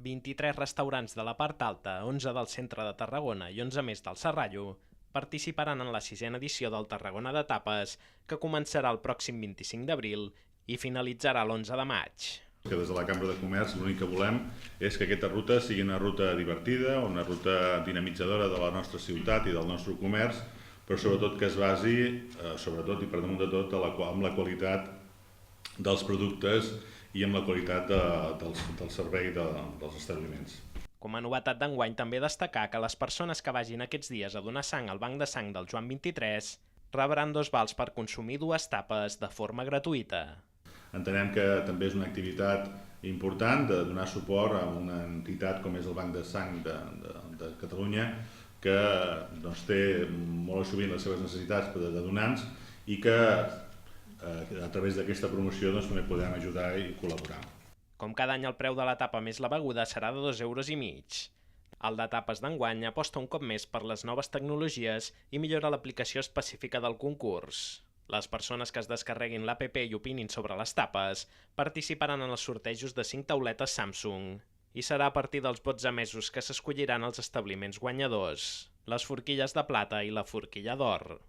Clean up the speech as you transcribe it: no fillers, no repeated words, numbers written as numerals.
23 restaurants de la part alta, 11 del centre de Tarragona i 11 més del Serrallo participaran en la 6a edició del Tarragona de Tapes, que començarà el pròxim 25 d'abril i finalitzarà l'11 de maig. Que des de la Cambra de Comerç l'únic que volem és que aquesta ruta sigui una ruta divertida, una ruta dinamitzadora de la nostra ciutat i del nostre comerç, però sobretot que es basi, sobretot i per damunt de tot, amb la qualitat dels productes i amb la qualitat del servei dels establiments. Com a novetat d'enguany també destacar que les persones que vagin aquests dies a donar sang al banc de sang del Joan 23 rebran 2 vals per consumir 2 tapes de forma gratuïta. Entenem que també és una activitat important de donar suport a una entitat com és el Banc de Sang de Catalunya, que té molt sovint les seves necessitats de donants i que a través d'aquesta promoció també podem ajudar i col·laborar. Com cada any el preu de la tapa més la beguda serà de 2,5 euros. El de tapes d'enguany aposta un cop més per les noves tecnologies i millora l'aplicació específica del concurs. Les persones que es descarreguin l'APP i opinin sobre les tapes participaran en els sortejos de 5 tauletes Samsung i serà a partir dels vots emesos que s'escolliran els establiments guanyadors, les forquilles de plata i la forquilla d'or.